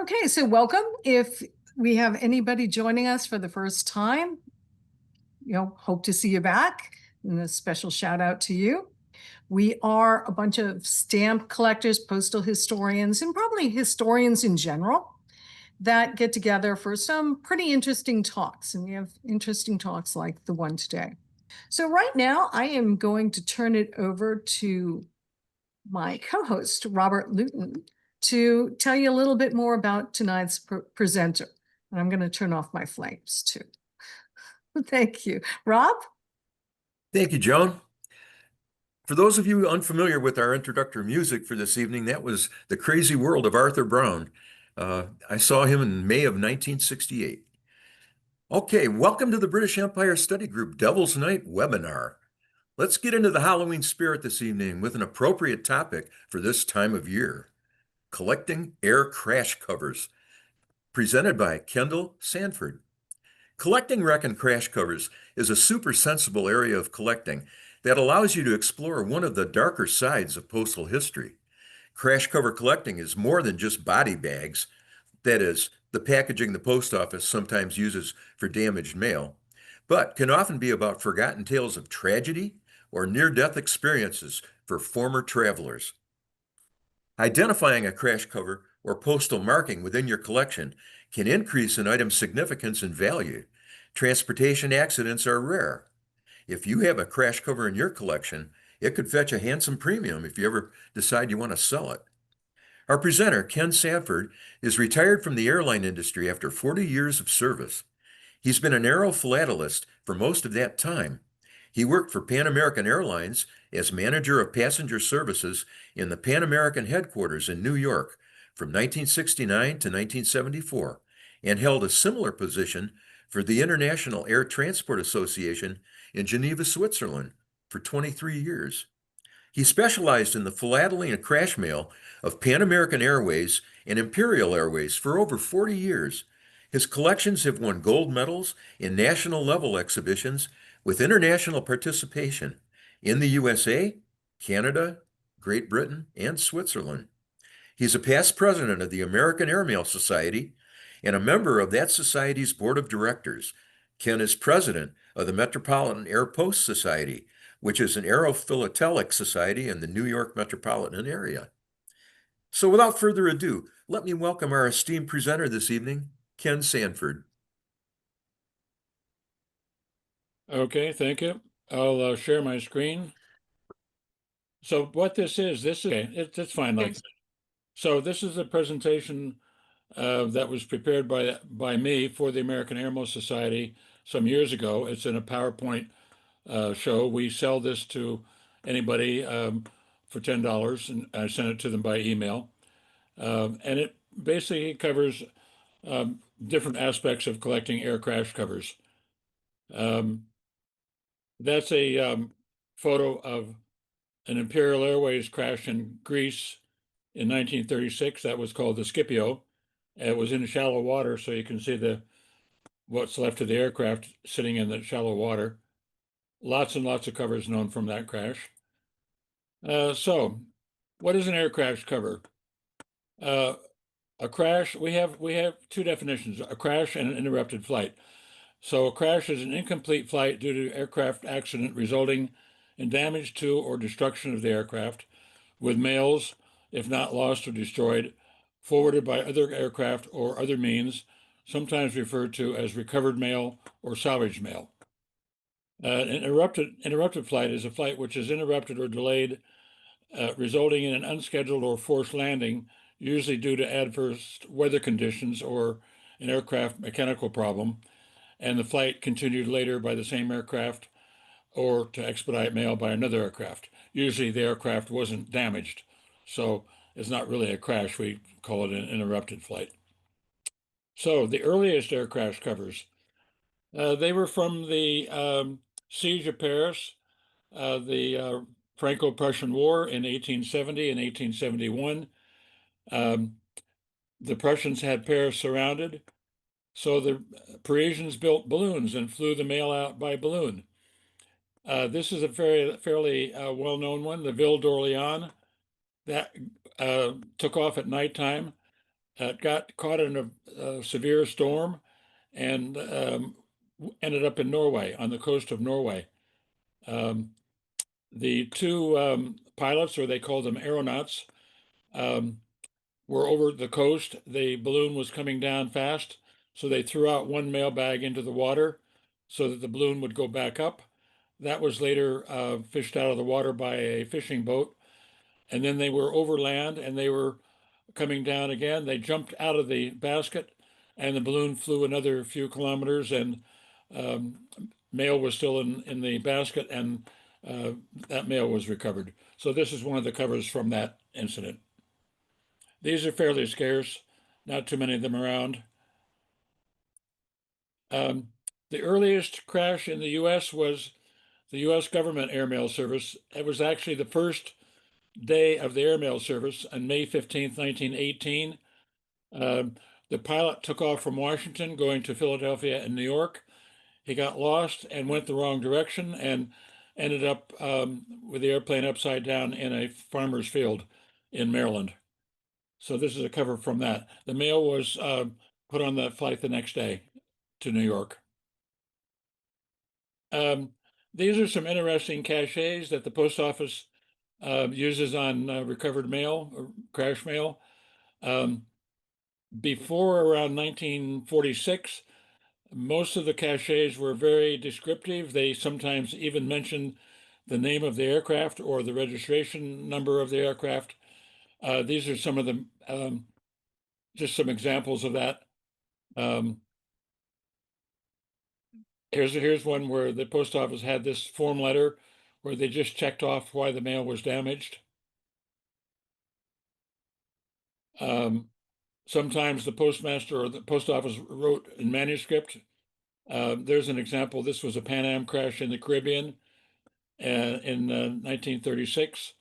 Okay, so welcome. If we have anybody joining us for the first time, hope to see you back. And a special shout out to you. We are a bunch of stamp collectors, postal historians, and probably historians in general that get together for some pretty interesting talks. And we have interesting talks like the one today. So right now I am going to turn it over to my co-host, Robert Luton, to tell you a little bit more about tonight's presenter. And I'm going to turn off my flames too. Thank you. Rob? Thank you, Joan. For those of you unfamiliar with our introductory music for this evening, that was The Crazy World of Arthur Brown. I saw him in May of 1968. Okay, welcome to the British Empire Study Group Devil's Night webinar. Let's get into the Halloween spirit this evening with an appropriate topic for this time of year: collecting air crash covers, presented by Kendall, Sanford. Collecting wreck and crash covers is a super sensible area of collecting that allows you to explore one of the darker sides of postal history. Crash cover collecting is more than just body bags, that is, the packaging the post office sometimes uses for damaged mail, but can often be about forgotten tales of tragedy or near-death experiences for former travelers. Identifying a crash cover or postal marking within your collection can increase an item's significance and value. Transportation accidents are rare. If you have a crash cover in your collection, it could fetch a handsome premium if you ever decide you want to sell it. Our presenter, Ken Sanford, is retired from the airline industry after 40 years of service. He's been an aerophilatelist for most of that time. He worked for Pan American Airlines as manager of passenger services in the Pan American headquarters in New York from 1969 to 1974, and held a similar position for the International Air Transport Association in Geneva, Switzerland for 23 years. He specialized in the philately and crash mail of Pan American Airways and Imperial Airways for over 40 years. His collections have won gold medals in national level exhibitions with international participation in the USA, Canada, Great Britain, and Switzerland. He's a past president of the American Airmail Society and a member of that society's board of directors. Ken is president of the Metropolitan Air Post Society, which is an aerophilatelic society in the New York metropolitan area. So without further ado, let me welcome our esteemed presenter this evening, Ken Sanford. Okay, thank you. I'll share my screen. So what this is okay, it's fine like that. So this is a presentation that was prepared by me for the American Airmail Society some years ago. It's in a PowerPoint show. We sell this to anybody for $10, and I send it to them by email. And it basically covers different aspects of collecting air crash covers. That's a photo of an Imperial Airways crash in Greece in 1936. That was called the Scipio. It was in shallow water, so you can see what's left of the aircraft sitting in the shallow water. Lots and lots of covers known from that crash. So, what is an air crash cover? A crash, we have two definitions: a crash and an interrupted flight. So a crash is an incomplete flight due to aircraft accident resulting in damage to or destruction of the aircraft, with mails, if not lost or destroyed, forwarded by other aircraft or other means, sometimes referred to as recovered mail or salvage mail. An interrupted flight is a flight which is interrupted or delayed, resulting in an unscheduled or forced landing, usually due to adverse weather conditions or an aircraft mechanical problem, and the flight continued later by the same aircraft or to expedite mail by another aircraft. Usually the aircraft wasn't damaged, so it's not really a crash. We call it an interrupted flight. So the earliest air crash covers, they were from the siege of Paris, the Franco-Prussian War in 1870 and 1871. The Prussians had Paris surrounded, so the Parisians built balloons and flew the mail out by balloon. This is a fairly well-known one, the Ville d'Orléans, that took off at nighttime got caught in a severe storm and ended up in Norway, on the coast of Norway. The two pilots, or they called them aeronauts, were over the coast. The balloon was coming down fast, so they threw out one mailbag into the water so that the balloon would go back up. That was later fished out of the water by a fishing boat. And then they were over land and they were coming down again. They jumped out of the basket and the balloon flew another few kilometers, and um, mail was still in the basket, and that mail was recovered. So this is one of the covers from that incident. These are fairly scarce, not too many of them around. Um, the earliest crash in the US was the US government airmail service. It was actually the first day of the airmail service on May 15th, 1918. Um, the pilot took off from Washington going to Philadelphia and New York. He got lost and went the wrong direction and ended up with the airplane upside down in a farmer's field in Maryland. So this is a cover from that. The mail was put on that flight the next day to New York. Um, these are some interesting caches that the post office uses on recovered mail or crash mail. Before around 1946, most of the caches were very descriptive. They sometimes even mentioned the name of the aircraft or the registration number of the aircraft. These are some of the just some examples of that. Um, here's one where the post office had this form letter where they just checked off why the mail was damaged. Sometimes the postmaster or the post office wrote in manuscript. There's an example. This was a Pan Am crash in the Caribbean in 1936,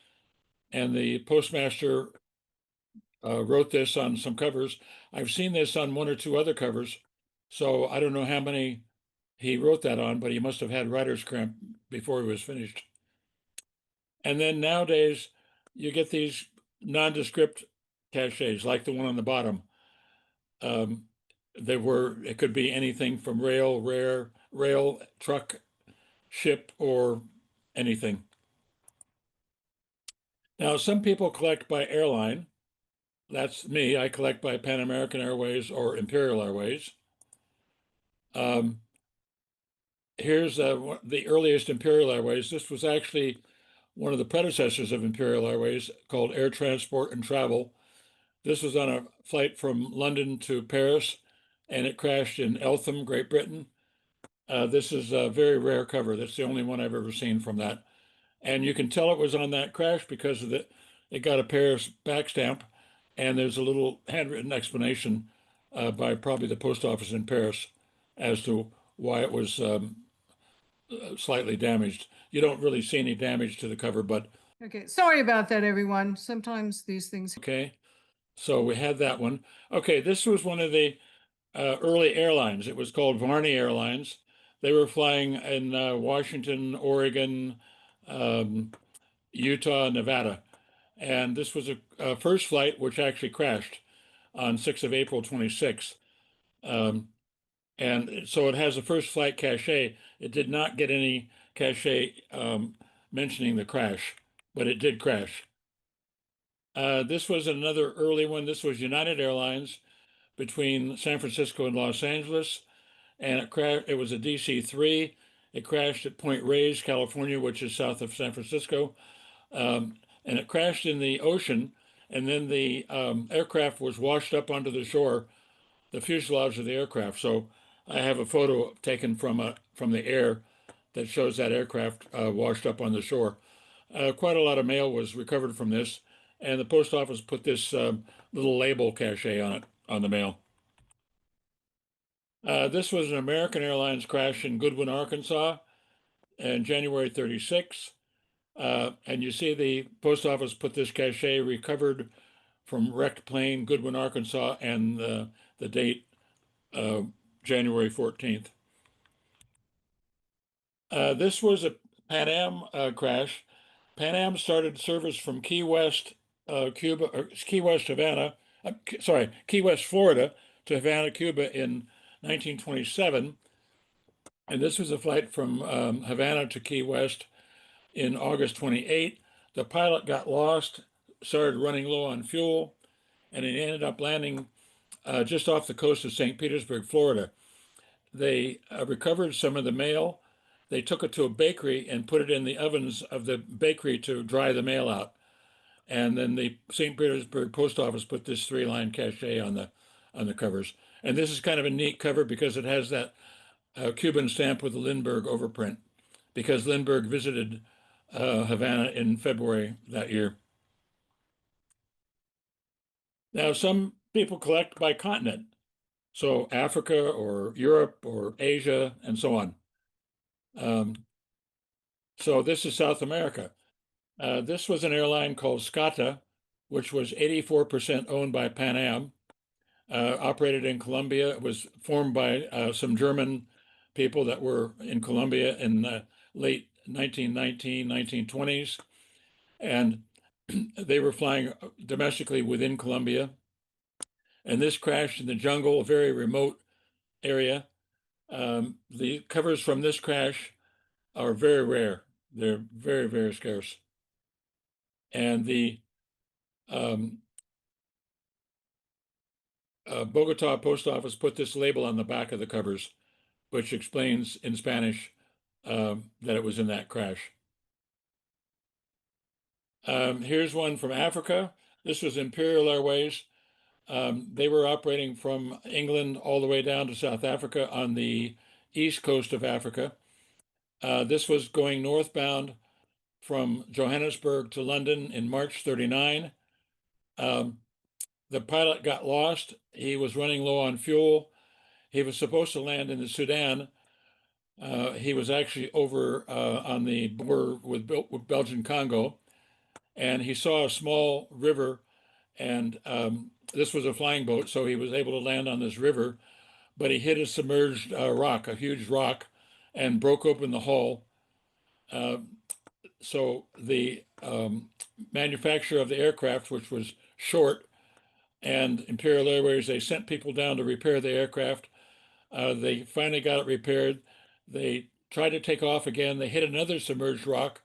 and the postmaster wrote this on some covers. I've seen this on one or two other covers, so I don't know how many he wrote that on, but he must have had writer's cramp before he was finished. And then nowadays, you get these nondescript caches, like the one on the bottom. It could be anything from rail, truck, ship, or anything. Now, some people collect by airline. That's me. I collect by Pan American Airways or Imperial Airways. Um, here's the earliest Imperial Airways. This was actually one of the predecessors of Imperial Airways called Air Transport and Travel. This was on a flight from London to Paris, and it crashed in Eltham, Great Britain. This is a very rare cover. That's the only one I've ever seen from that. And you can tell it was on that crash because of it got a Paris back stamp, and there's a little handwritten explanation by probably the post office in Paris as to why it was slightly damaged. You don't really see any damage to the cover, but Okay, sorry about that, everyone. Sometimes these things. okay. So we had that one. Okay, this was one of the early airlines. It was called Varney Airlines. They were flying in Washington, Oregon, Utah, Nevada. And this was a first flight which actually crashed on 6th of April 26. And so it has a first flight cachet. It did not get any cachet mentioning the crash, but it did crash. This was another early one. This was United Airlines between San Francisco and Los Angeles, and it crashed. It was a DC-3. It crashed at Point Reyes, California, which is south of San Francisco, and it crashed in the ocean. And then the aircraft was washed up onto the shore, the fuselage of the aircraft. So I have a photo taken from the air that shows that aircraft washed up on the shore. Quite a lot of mail was recovered from this, and the post office put this little label cachet on it on the mail. This was an American Airlines crash in Goodwin, Arkansas, in January 36. And you see the post office put this cachet recovered from wrecked plane, Goodwin, Arkansas, and the date January 14th. This was a Pan Am crash. Pan Am started service from Key West, Cuba, or Key West, Havana, sorry, Key West, Florida to Havana, Cuba in 1927. And this was a flight from Havana to Key West in August 28. The pilot got lost, started running low on fuel, and he ended up landing just off the coast of St. Petersburg, Florida. They recovered some of the mail. They took it to a bakery and put it in the ovens of the bakery to dry the mail out. And then the St. Petersburg post office put this 3-line cachet on the covers. And this is kind of a neat cover because it has that Cuban stamp with the Lindbergh overprint, because Lindbergh visited Havana in February that year. Now, some people collect by continent, so Africa or Europe or Asia and so on. So this is South America. This was an airline called SCATA, which was 84% owned by Pan Am, operated in Colombia. It was formed by some German people that were in Colombia in the late 1919, 1920s. And they were flying domestically within Colombia. And this crashed in the jungle, a very remote area. The covers from this crash are very rare. They're very, very scarce. And the Bogota post office put this label on the back of the covers, which explains in Spanish that it was in that crash. Here's one from Africa. This was Imperial Airways. They were operating from England all the way down to South Africa on the east coast of Africa. This was going northbound from Johannesburg to London in March 39. The pilot got lost. He was running low on fuel. He was supposed to land in the Sudan. He was actually over on the border with Belgian Congo, and he saw a small river, and this was a flying boat, so he was able to land on this river, but he hit a submerged rock, a huge rock, and broke open the hull. So the manufacturer of the aircraft, which was Short, and Imperial Airways, they sent people down to repair the aircraft. They finally got it repaired. They tried to take off again. They hit another submerged rock,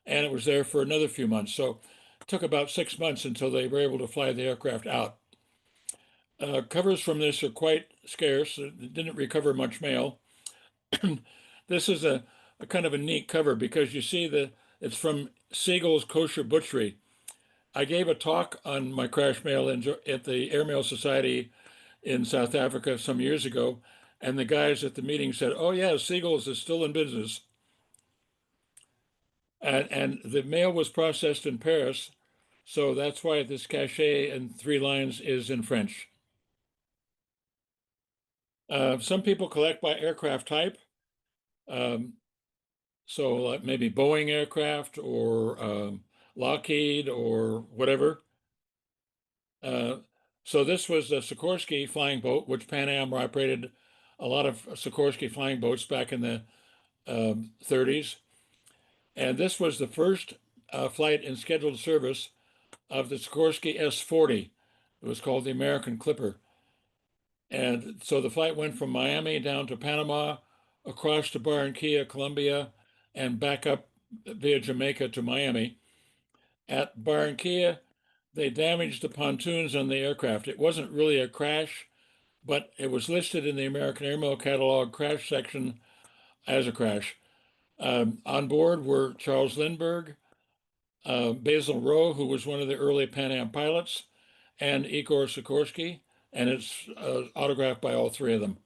and it was there for another few months. So it took about 6 months until they were able to fly the aircraft out. Covers from this are quite scarce. It didn't recover much mail. This is a kind of a neat cover because you see it's from Siegel's Kosher Butchery. I gave a talk on my crash mail at the Airmail Society in South Africa some years ago, and the guys at the meeting said, "Oh yeah, Siegel's is still in business." And the mail was processed in Paris, so that's why this cachet and 3 lines is in French. Some people collect by aircraft type. So maybe Boeing aircraft or Lockheed or whatever. So this was a Sikorsky flying boat, which Pan Am operated a lot of Sikorsky flying boats back in the 30s. And this was the first flight in scheduled service of the Sikorsky S-40. It was called the American Clipper. And so the flight went from Miami down to Panama, across to Barranquilla, Colombia, and back up via Jamaica to Miami. At Barranquilla, they damaged the pontoons on the aircraft. It wasn't really a crash, but it was listed in the American Airmail Catalog crash section as a crash. On board were Charles Lindbergh, Basil Rowe, who was one of the early Pan Am pilots, and Igor Sikorsky, and it's autographed by all 3 of them.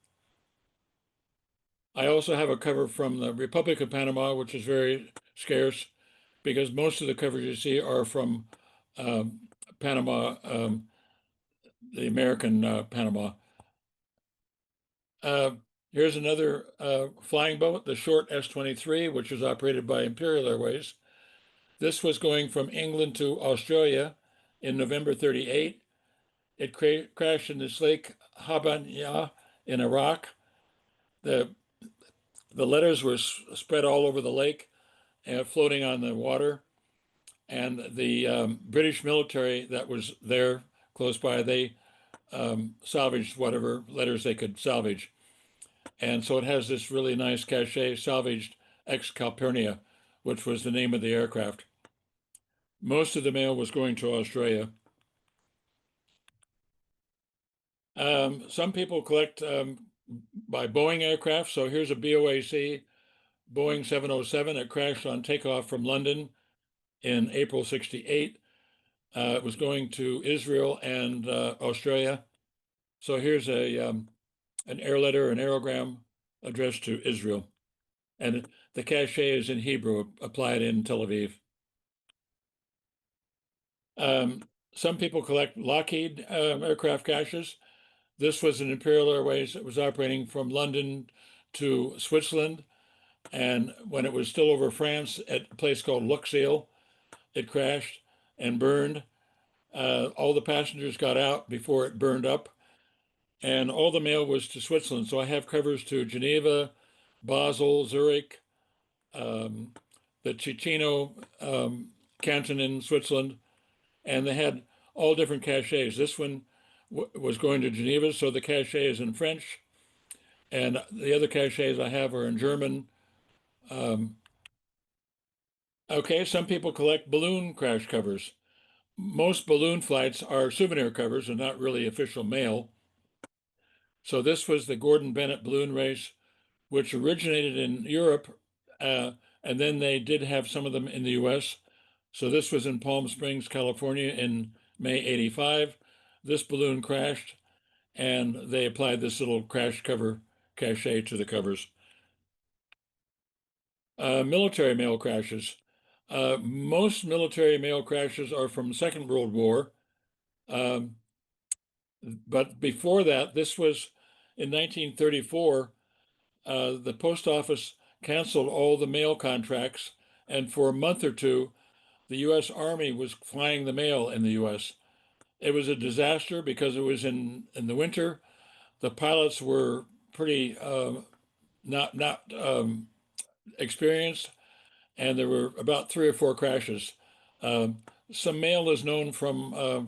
I also have a cover from the Republic of Panama, which is very scarce because most of the covers you see are from Panama, the American Panama. Here's another flying boat, the Short S-23, which was operated by Imperial Airways. This was going from England to Australia in November 38. It crashed in this lake Habanya in Iraq. The letters were spread all over the lake, floating on the water. And the British military that was there close by, they salvaged whatever letters they could salvage. And so it has this really nice cachet, salvaged ex Calpurnia, which was the name of the aircraft. Most of the mail was going to Australia. Some people collect by Boeing aircraft. So here's a BOAC, Boeing 707. It crashed on takeoff from London in April 68. It was going to Israel and Australia. So here's an air letter, an aerogram addressed to Israel. And the cachet is in Hebrew, applied in Tel Aviv. Some people collect Lockheed aircraft caches. This was an Imperial Airways that was operating from London to Switzerland. And when it was still over France at a place called Luxeuil, it crashed and burned. All the passengers got out before it burned up. And all the mail was to Switzerland. So I have covers to Geneva, Basel, Zurich, the Ticino canton in Switzerland, and they had all different cachets. This one was going to Geneva, so the cachet is in French, and the other cachets I have are in German. Okay, some people collect balloon crash covers. Most balloon flights are souvenir covers and not really official mail. So this was the Gordon Bennett balloon race, which originated in Europe, and then they did have some of them in the US. So this was in Palm Springs, California in May 85. This balloon crashed, and they applied this little crash cover cachet to the covers. Military mail crashes. Most military mail crashes are from the Second World War. But before that, this was in 1934, the post office canceled all the mail contracts, and for a month or two, the U.S. Army was flying the mail in the U.S. It was a disaster because it was in the winter. The pilots were pretty not experienced, and there were about 3 or 4 crashes. Some mail is known from a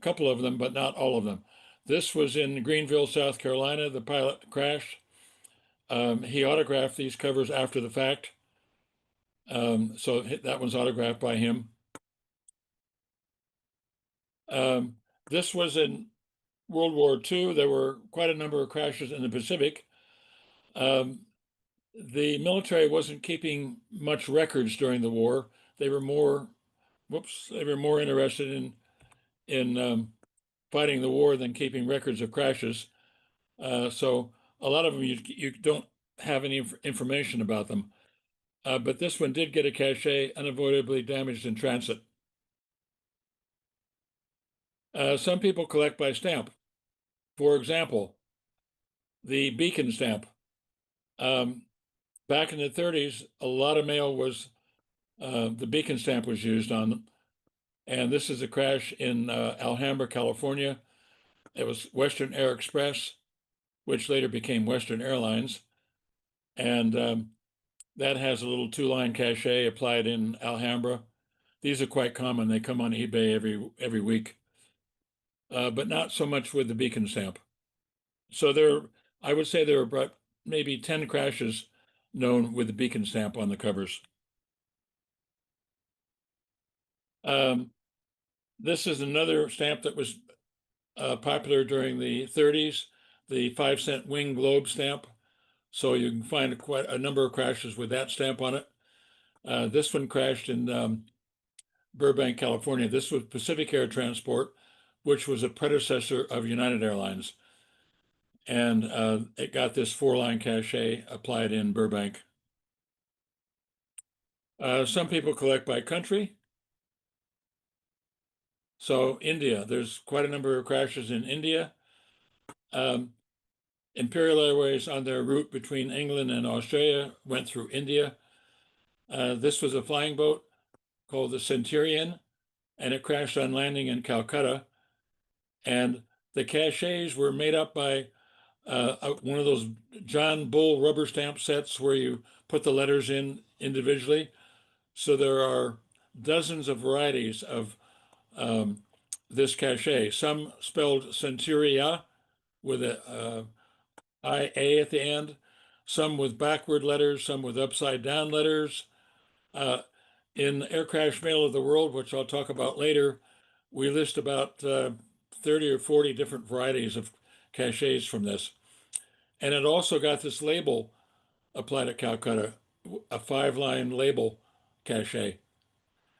couple of them, but not all of them. This was in Greenville, South Carolina. The pilot crashed. He autographed these covers after the fact. So that one's autographed by him. This was in World War II. There were quite a number of crashes in the Pacific. The military wasn't keeping much records during the war. They were more, they were more interested in fighting the war than keeping records of crashes. So a lot of them you don't have any information about them. But this one did get a cachet, unavoidably damaged in transit. Some people collect by stamp. For example, the beacon stamp. Back in the 30s, a lot of mail was, the beacon stamp was used on them. And this is a crash in Alhambra, California. It was Western Air Express, which later became Western Airlines. And that has a little 2-line cachet applied in Alhambra. These are quite common. They come on eBay every week, but not so much with the beacon stamp. So I would say there are about maybe 10 crashes known with the beacon stamp on the covers. This is another stamp that was popular during the 30s, the 5-cent wing globe stamp. So you can find quite a number of crashes with that stamp on it. This one crashed in Burbank, California. This was Pacific Air Transport, which was a predecessor of United Airlines. And it got this 4-line cachet applied in Burbank. Some people collect by country. So India, there's quite a number of crashes in India. Imperial Airways on their route between England and Australia went through India. This was a flying boat called the Centurion, and it crashed on landing in Calcutta. And the cachets were made up by one of those John Bull rubber stamp sets where you put the letters in individually. So there are dozens of varieties of this cachet. Some spelled Centuria with a IA at the end, some with backward letters, some with upside down letters. In Air Crash Mail of the World, which I'll talk about later, we list about 30 or 40 different varieties of cachets from this. And it also got this label applied at Calcutta, a 5-line label cachet.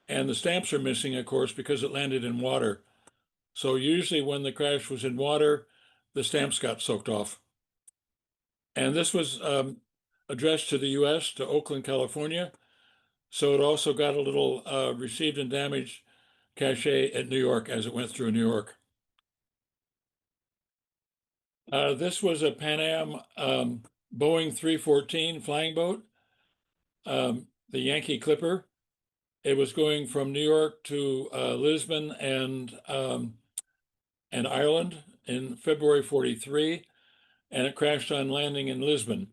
And the stamps are missing, of course, because it landed in water. So usually when the crash was in water, the stamps got soaked off. And this was addressed to the US, to Oakland, California. So it also got a little received and damaged cachet at New York as it went through New York. This was a Pan Am Boeing 314 flying boat, the Yankee Clipper. It was going from New York to Lisbon and Ireland in February 43, and it crashed on landing in Lisbon.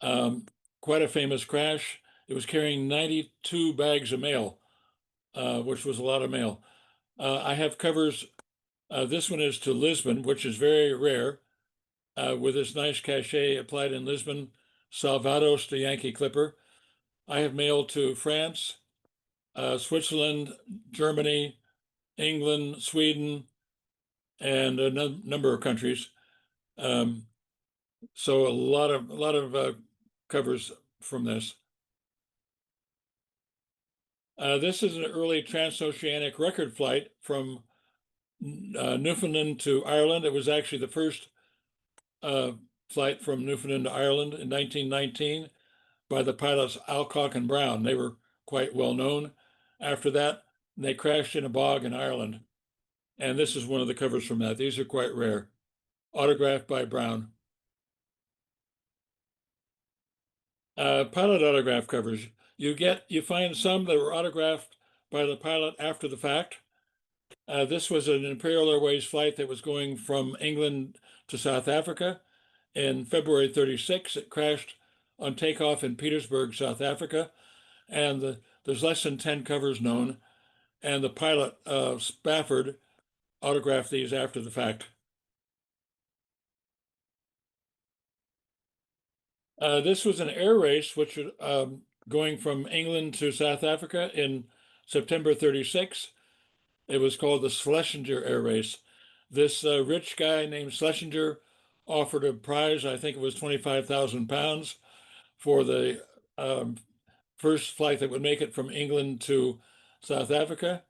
Quite a famous crash. It was carrying 92 bags of mail, which was a lot of mail. I have covers. This one is to Lisbon, which is very rare, with this nice cachet applied in Lisbon, Salvados, the Yankee Clipper. I have mailed to France, Switzerland, Germany, England, Sweden, and a number of countries. So a lot of covers from this. This is an early transoceanic record flight from Newfoundland to Ireland. It was actually the first flight from Newfoundland to Ireland in 1919 by the pilots Alcock and Brown. They were quite well known. After that, they crashed in a bog in Ireland. And this is one of the covers from that. These are quite rare. Autographed by Brown. Pilot autograph covers. You find some that were autographed by the pilot after the fact. This was an Imperial Airways flight that was going from England to South Africa. In February 36, it crashed on takeoff in Petersburg, South Africa. And there's less than 10 covers known. And the pilot, Spafford, autographed these after the fact. This was an air race, which was going from England to South Africa in September 36. It was called the Schlesinger Air Race. This rich guy named Schlesinger offered a prize, I think it was 25,000 pounds, for the first flight that would make it from England to South Africa.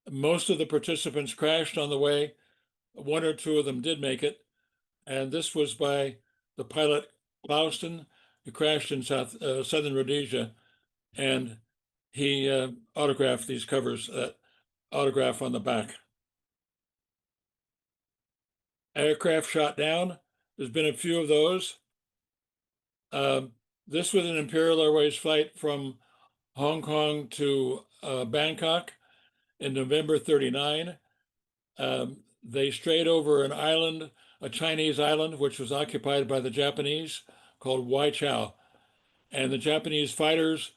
Most of the participants crashed on the way. One or two of them did make it. And this was by the pilot Clouston, who crashed in southern Rhodesia. And he autographed these covers, autograph on the back. Aircraft shot down. There's been a few of those. This was an Imperial Airways flight from Hong Kong to Bangkok in November 39. They strayed over an island, a Chinese island, which was occupied by the Japanese, called Wai Chao. And the Japanese fighters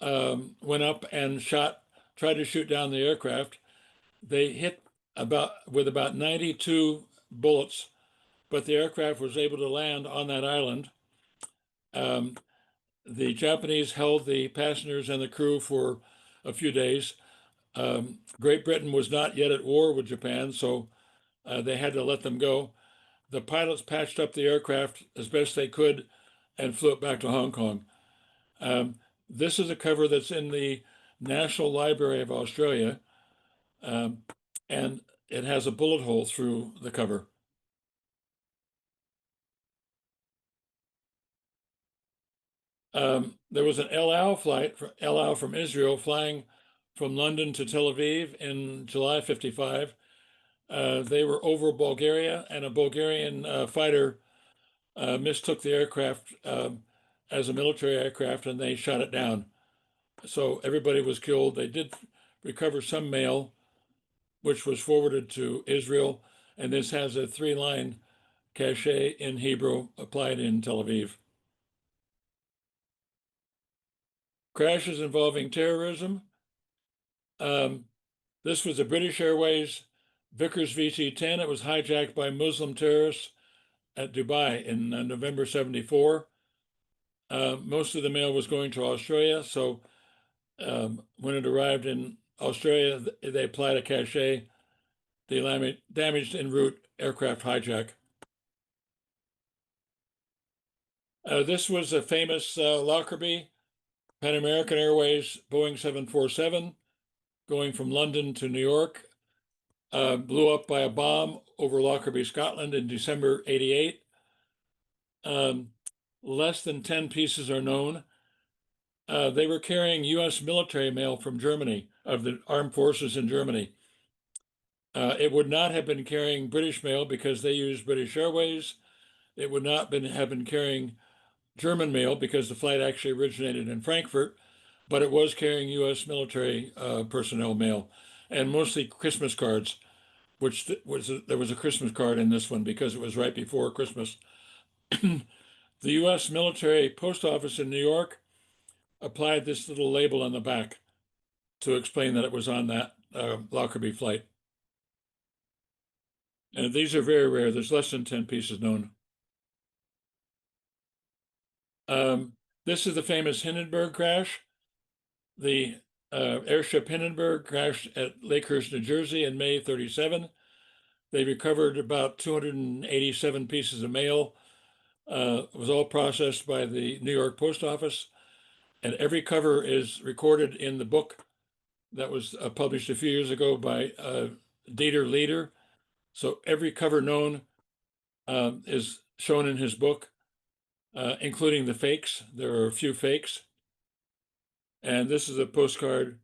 went up and tried to shoot down the aircraft. They hit with about 92 bullets, but the aircraft was able to land on that island. The Japanese held the passengers and the crew for a few days. Great Britain was not yet at war with Japan, so they had to let them go. The pilots patched up the aircraft as best they could and flew it back to Hong Kong. This is a cover that's in the National Library of Australia, and it has a bullet hole through the cover. There was an El Al flight, El Al from Israel, flying from London to Tel Aviv in July 55. They were over Bulgaria, and a Bulgarian fighter mistook the aircraft as a military aircraft, and they shot it down. So everybody was killed. They did recover some mail, which was forwarded to Israel, and this has a 3-line cachet in Hebrew applied in Tel Aviv. Crashes involving terrorism. This was a British Airways Vickers VC-10. It was hijacked by Muslim terrorists at Dubai in November 74. Most of the mail was going to Australia, so when it arrived in Australia, they applied a cachet, damaged en route aircraft hijack. This was a famous Lockerbie, Pan American Airways Boeing 747, going from London to New York, blew up by a bomb over Lockerbie, Scotland in December 88. Less than 10 pieces are known. They were carrying US military mail from Germany, of the armed forces in Germany. It would not have been carrying British mail because they used British Airways. It would not have been carrying German mail because the flight actually originated in Frankfurt, but it was carrying US military personnel mail, and mostly Christmas cards, which there was a Christmas card in this one because it was right before Christmas. The US military post office in New York applied this little label on the back to explain that it was on that Lockerbie flight. And these are very rare. There's less than 10 pieces known. This is the famous Hindenburg crash. The airship Hindenburg crashed at Lakehurst, New Jersey in May 37. They recovered about 287 pieces of mail. It was all processed by the New York Post Office, and every cover is recorded in the book that was published a few years ago by Dieter Leder. So every cover known is shown in his book, including the fakes. There are a few fakes. And this is a postcard,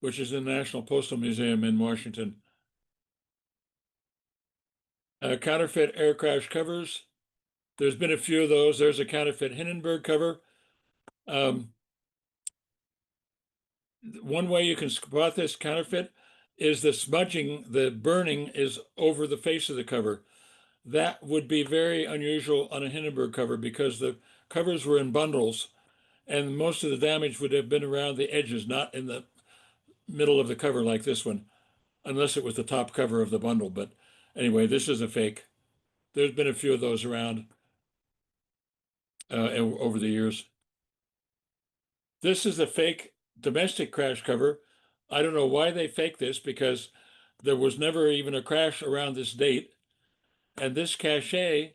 which is in the National Postal Museum in Washington. Counterfeit air crash covers. There's been a few of those. There's a counterfeit Hindenburg cover. One way you can spot this counterfeit is the smudging, the burning is over the face of the cover. That would be very unusual on a Hindenburg cover because the covers were in bundles and most of the damage would have been around the edges, not in the middle of the cover like this one, unless it was the top cover of the bundle. But anyway, this is a fake. There's been a few of those around over the years. This is a fake domestic crash cover. I don't know why they fake this because there was never even a crash around this date. And this cachet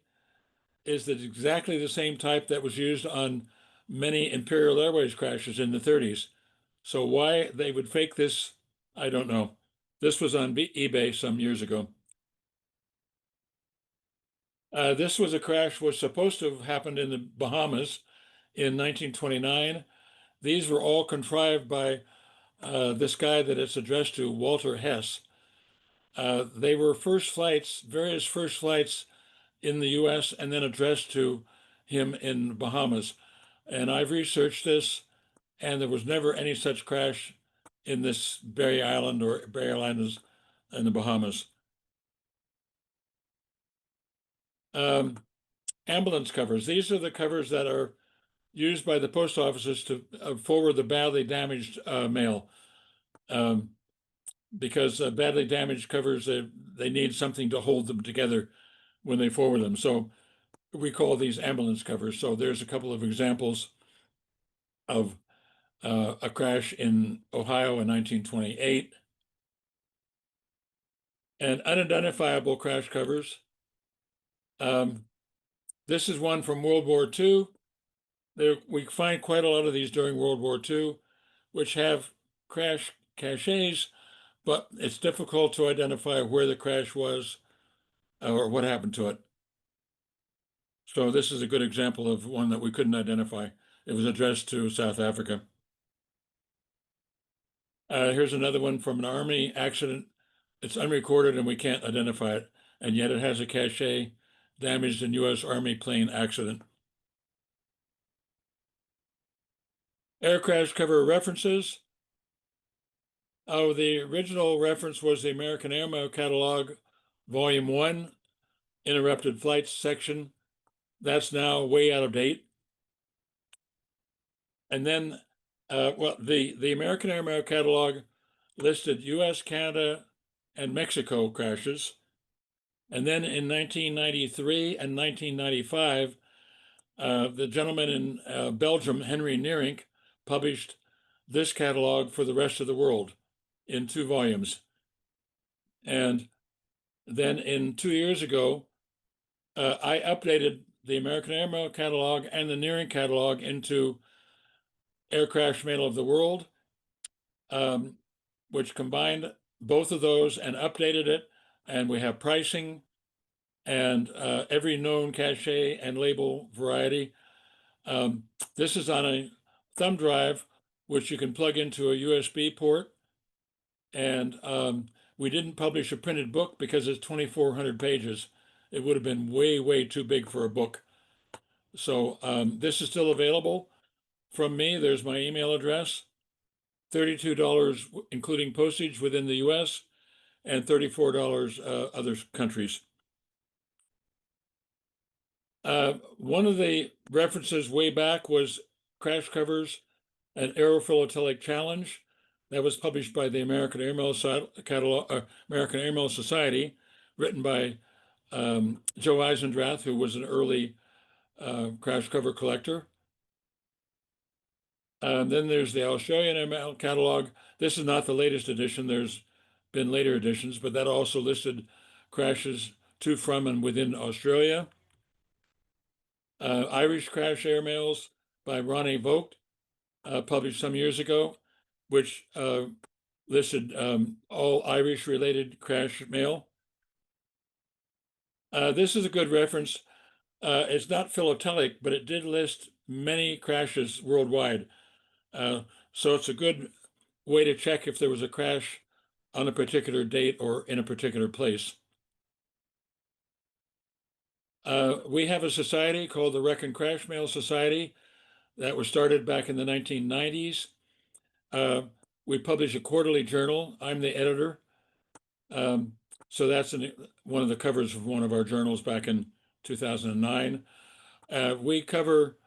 is exactly the same type that was used on many Imperial Airways crashes in the 30s. So why they would fake this, I don't know. This was on eBay some years ago. This was a crash was supposed to have happened in the Bahamas in 1929. These were all contrived by this guy that it's addressed to, Walter Hess. They were various first flights in the US and then addressed to him in Bahamas. And I've researched this, and there was never any such crash in this Berry Island or Berry Islands in the Bahamas. Ambulance covers. These are the covers that are used by the post offices to forward the badly damaged mail. Because badly damaged covers, they need something to hold them together when they forward them. So we call these ambulance covers. So there's a couple of examples of a crash in Ohio in 1928. And unidentifiable crash covers. This is one from World War II. We find quite a lot of these during World War II, which have crash cachets, but it's difficult to identify where the crash was or what happened to it. So this is a good example of one that we couldn't identify. It was addressed to South Africa. Here's another one from an Army accident. It's unrecorded and we can't identify it, and yet it has a cachet damaged in US Army plane accident. Air crash cover references. Oh, the original reference was the American Airmail Catalog, Volume 1, Interrupted Flights section. That's now way out of date. And then, the American Airmail Catalog listed US, Canada, and Mexico crashes. And then in 1993 and 1995, the gentleman in Belgium, Henry Neerink, published this catalog for the rest of the world in 2 volumes. And then in 2 years ago, I updated the American Airmail catalog and the Neerink catalog into Air Crash Mail of the World, which combined both of those and updated it. And we have pricing and every known cachet and label variety. This is on a thumb drive, which you can plug into a USB port. And we didn't publish a printed book because it's 2,400 pages. It would have been way, way too big for a book. So this is still available from me. There's my email address, $32 including postage within the US, and $34 other countries. One of the references way back was Crash Covers, an Aerophilatelic Challenge that was published by the American Airmail American Airmail Society, written by Joe Eisendrath, who was an early crash cover collector. Then there's the Australian Airmail catalog. This is not the latest edition. There's been later editions, but that also listed crashes to, from, and within Australia. Irish Crash Airmails by Ronnie Vogt, published some years ago, which listed all Irish-related crash mail. This is a good reference. It's not philatelic, but it did list many crashes worldwide. So it's a good way to check if there was a crash on a particular date or in a particular place. We have a society called the Wreck and Crash Mail Society that was started back in the 1990s. We publish a quarterly journal. I'm the editor. So that's one of the covers of one of our journals back in 2009. We cover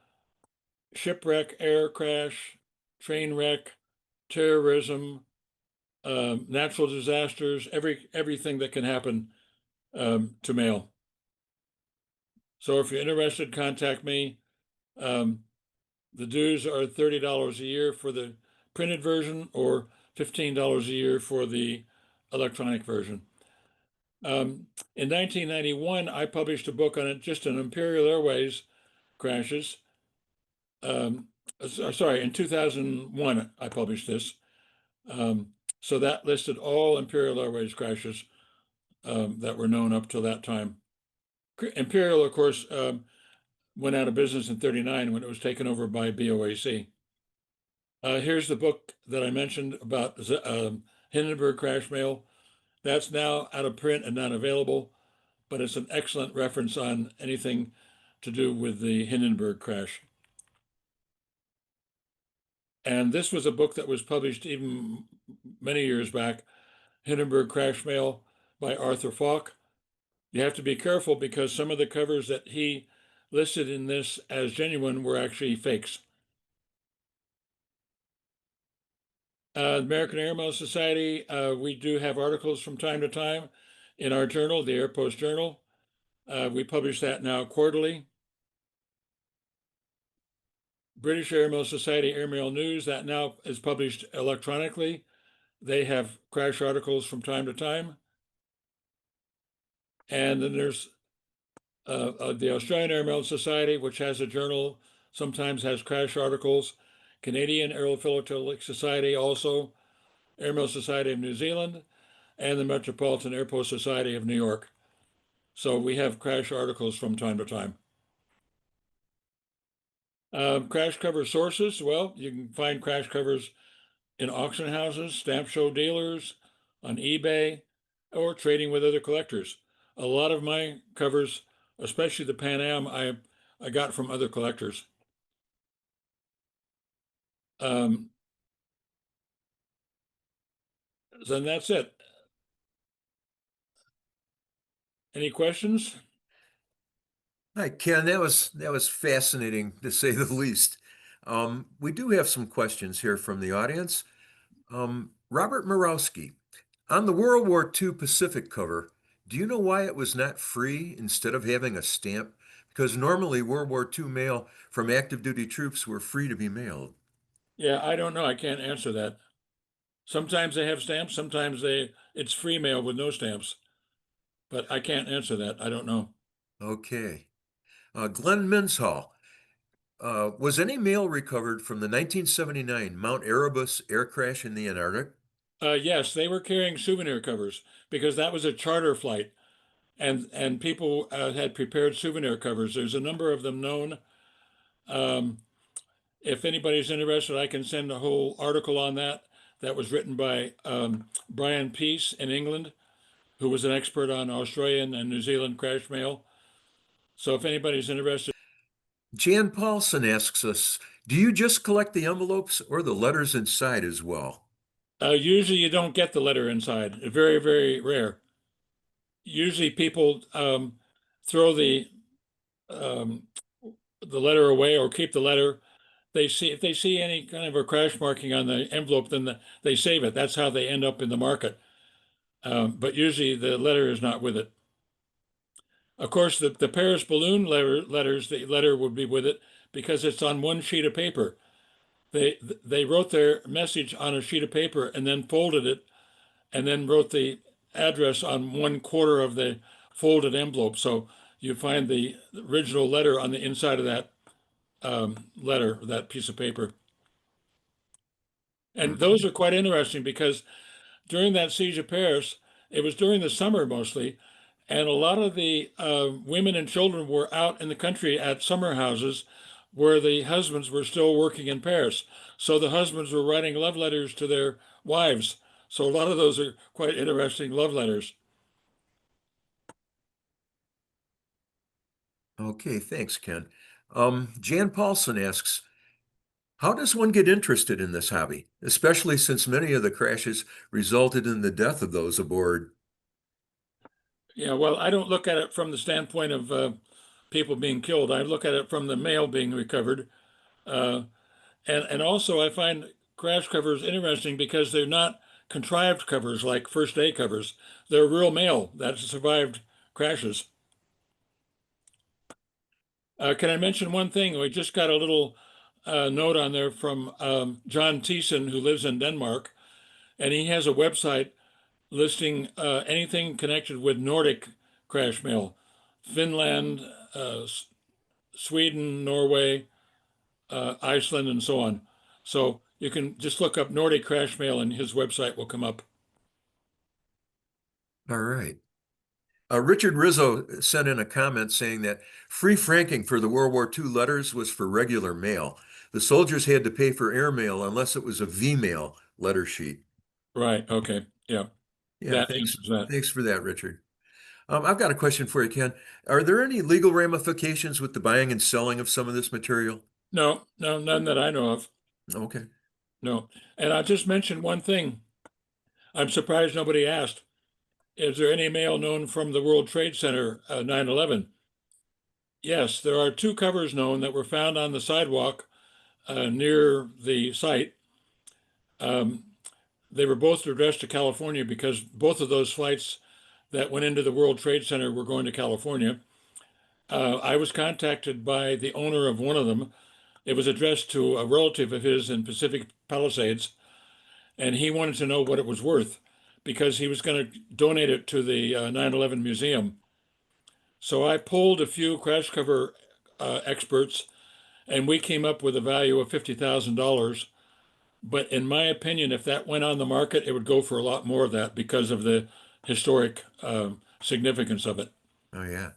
shipwreck, air crash, train wreck, terrorism, natural disasters, everything that can happen to mail. So if you're interested, contact me. The dues are $30 a year for the printed version or $15 a year for the electronic version. In 1991, I published a book on it, just on Imperial Airways crashes. Sorry, in 2001, I published this. So that listed all Imperial Airways crashes that were known up till that time. Imperial, of course, went out of business in 1939 when it was taken over by BOAC. Here's the book that I mentioned about Hindenburg crash mail. That's now out of print and not available, but it's an excellent reference on anything to do with the Hindenburg crash. And this was a book that was published even many years back, Hindenburg Crash Mail by Arthur Falk. You have to be careful because some of the covers that he listed in this as genuine were actually fakes. American Airmail Society, we do have articles from time to time in our journal, the Air Post Journal. We publish that now quarterly. British Airmail Society Airmail News, that now is published electronically. They have crash articles from time to time. And then there's the Australian Airmail Society, which has a journal, sometimes has crash articles. Canadian Aerophilatelic Society also, Airmail Society of New Zealand, and the Metropolitan Airport Society of New York. So we have crash articles from time to time. Crash cover sources, well, you can find crash covers in auction houses, stamp show dealers, on eBay, or trading with other collectors. A lot of my covers, especially the Pan Am, I got from other collectors. Then that's it. Any questions? Hi, Ken. That was fascinating to say the least. We do have some questions here from the audience. Robert Morowski, On the World War II Pacific cover, do you know why it was not free instead of having a stamp? Because normally World War II mail from active duty troops were free to be mailed. Yeah, I don't know. I can't answer that. Sometimes they have stamps, sometimes it's free mail with no stamps. But I can't answer that. I don't know. Okay. Glenn Minshall, was any mail recovered from the 1979 Mount Erebus air crash in the Antarctic? Yes, they were carrying souvenir covers because that was a charter flight, and people had prepared souvenir covers. There's a number of them known. Um, if anybody's interested, I can send a whole article on that. That was written by Brian Peace in England, who was an expert on Australian and New Zealand crash mail. So if anybody's interested, Jan Paulson asks us, do you just collect the envelopes or the letters inside as well? usually you don't get the letter inside. Very, very rare. Usually people throw um, the letter away or keep the letter. They see if they see any kind of a crash marking on the envelope, then they save it. That's how they end up in the market. But usually the letter is not with it. Of course, the Paris balloon letters, the letter would be with it because it's on one sheet of paper. They wrote their message on a sheet of paper and then folded it and then wrote the address on 1/4 of the folded envelope. So you find the original letter on the inside of that letter, that piece of paper. And those are quite interesting because during that siege of Paris, it was during the summer mostly, and a lot of the women and children were out in the country at summer houses where the husbands were still working in Paris. So the husbands were writing love letters to their wives. So a lot of those are quite interesting love letters. Okay, thanks, Ken. Jan Paulson asks, how does one get interested in this hobby, especially since many of the crashes resulted in the death of those aboard? Yeah, well, I don't look at it from the standpoint of people being killed. I look at it from the mail being recovered. Uh, and also I find crash covers interesting because they're not contrived covers like first day covers. They're real mail that survived crashes. Can I mention one thing? We just got a little note on there from John Thiessen, who lives in Denmark, and he has a website listing anything connected with Nordic crash mail, Finland, Sweden, Norway, Iceland, and so on. So you can just look up Nordic crash mail and his website will come up. All right. Richard Rizzo sent in a comment saying that free franking for the World War II letters was for regular mail. The soldiers had to pay for airmail unless it was a V-mail letter sheet. Right. Okay. Yeah. Yeah, That thanks. answers that. Thanks for that, Richard. I've got a question for you, Ken. Are there any legal ramifications with the buying and selling of some of this material? No, no, none that I know of. Okay. No. And I'll just mention one thing. I'm surprised nobody asked. Is there any mail known from the World Trade Center 9/11? Yes, there are two covers known that were found on the sidewalk near the site. Um, they were both addressed to California because both of those flights that went into the World Trade Center were going to California. I was contacted by the owner of one of them. It was addressed to a relative of his in Pacific Palisades, and he wanted to know what it was worth because he was going to donate it to the 9/11 museum. So I polled a few crash cover experts, and we came up with a value of $50,000. But in my opinion, if that went on the market, it would go for a lot more of that because of the historic significance of it. Oh, yeah.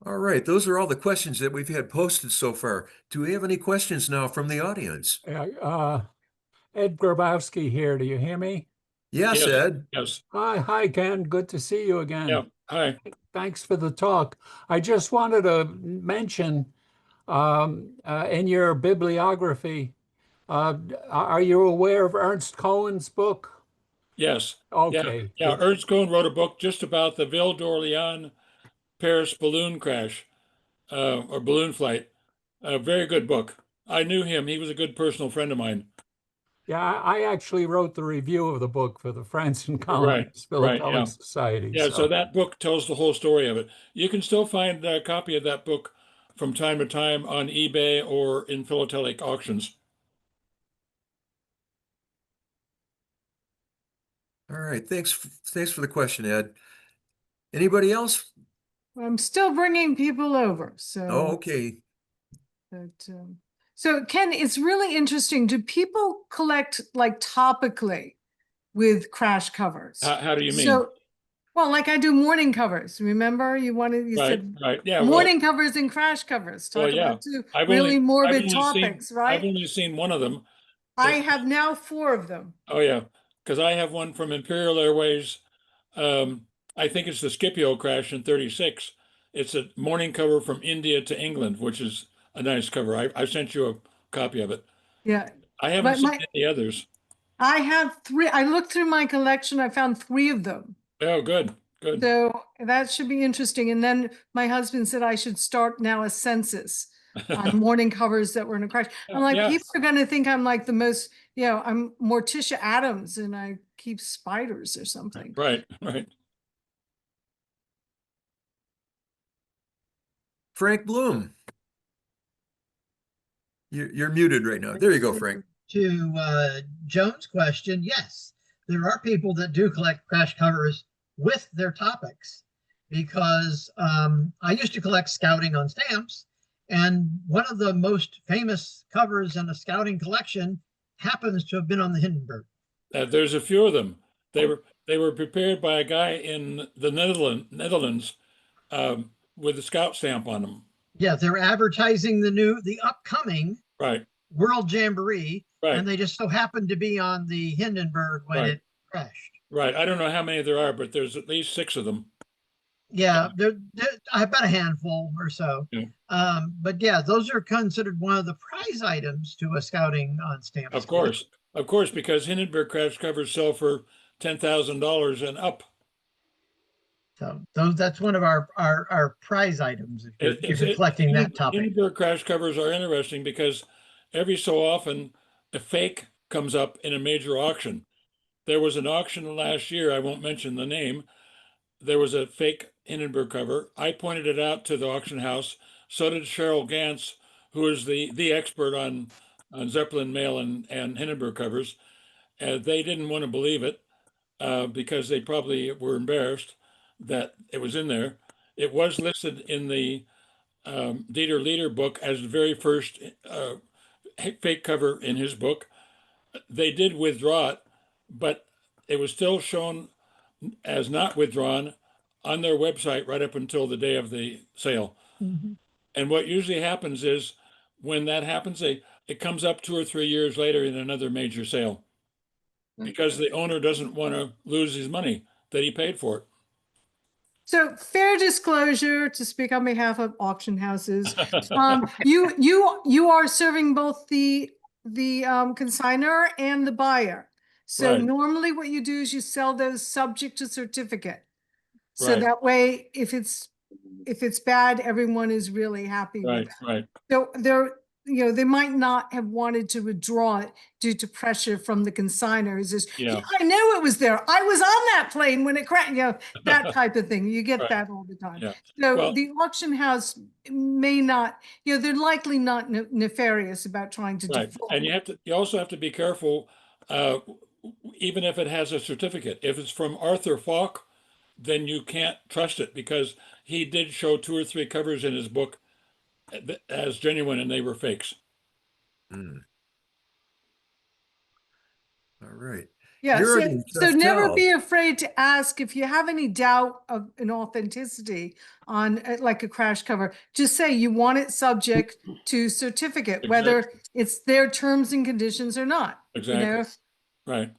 All right. Those are all the questions that we've had posted so far. Do we have any questions now from the audience? Ed Grabowski here. Do you hear me? Yes, Yes, Ed. yes, Hi, Ken. Good to see you again. yeah. Hi. Thanks for the talk. I just wanted to mention in your bibliography, are you aware of Ernst Cohen's book? Yes. Yeah. Okay. Yeah. Ernst Cohen wrote a book just about the Ville d'Orléans Paris balloon crash or balloon flight. A very good book. I knew him. He was a good personal friend of mine. Yeah, I actually wrote the review of the book for the France and Right, Colonies right, Philatelic yeah. Society. Yeah, so So that book tells the whole story of it. You can still find a copy of that book from time to time on eBay or in philatelic auctions. All right. Thanks for the question, Ed. Anybody else? I'm still bringing people over, Oh, so, okay. but, so Ken, it's really interesting. Do people collect like topically with crash covers? How do you mean? So, well, like I do morning covers. Remember, you Right, said right. Yeah, morning covers and crash covers. well, Talk yeah. about two I've really only morbid topics, I've right? only seen one of them. I But have now 4 of them. oh yeah, because I have one from Imperial Airways. I think it's the Scipio crash in 36. It's a morning cover from India to England, which is a nice cover. I sent you a copy of it. Yeah. I haven't But seen any others. I have 3. I looked through my collection. I found 3 of them. Oh, good, good. So that should be interesting. And then my husband said I should start now a census on morning covers that were in a crash. I'm like, Yeah, people are going to think I'm like the most, I'm Morticia Adams and I keep spiders or something. right, right. Frank Bloom. You're muted right now. There you go, Frank. To Joan's question, yes, there are people that do collect crash covers with their topics because I used to collect scouting on stamps, and one of the most famous covers in a scouting collection happens to have been on the Hindenburg. There's a few of them. They were prepared by a guy in the Netherlands with a scout stamp on them. Yeah, they're advertising the upcoming Right, World Jamboree, right, and they just so happened to be on the Hindenburg when right, it crashed. right. I don't know how many there are, but there's at least 6 of them. Yeah, I bet a handful or so. Yeah. But yeah, those are considered one of the prize items to a scouting on stamps. Of course, because Hindenburg crash covers sell for $10,000 and up. So that's one of our prize items if you're collecting that topic. Hindenburg crash covers are interesting because every so often a fake comes up in a major auction. There was an auction last year, I won't mention the name. There was a fake Hindenburg cover. I pointed it out to the auction house. So did Cheryl Gantz, who is the expert on Zeppelin mail and Hindenburg covers. They didn't want to believe it because they probably were embarrassed that it was in there. It was listed in the Dieter Leader book as the very first fake cover in his book. They did withdraw it, but it was still shown as not withdrawn on their website right up until the day of the sale. Mhm. And what usually happens is when that happens, it comes up 2 or 3 years later in another major sale because the owner doesn't want to lose his money that he paid for it. So fair disclosure, to speak on behalf of auction houses, you are serving both the consignor and the buyer. So Right. normally what you do is you sell those subject to certificate. So Right. that way, if it's bad, everyone is really happy with Right, that. right. So they might not have wanted to withdraw it due to pressure from the consignor. It's just, Yeah. I knew it was there. I was on that plane when it crashed, that type of thing. You get Right. that all the time. Yeah. So Well- the auction house may not, they're likely not nefarious about trying to Right. default. And you also have to be careful, even if it has a certificate. If it's from Arthur Falk, then you can't trust it because he did show 2 or 3 covers in his book as genuine and they were fakes. Hmm. All right. Yeah, Jürgen so never Seftel. be afraid to ask if you have any doubt of an authenticity on like a crash cover. Just say you want it subject to certificate, whether it's their terms and conditions or not. Exactly. Right.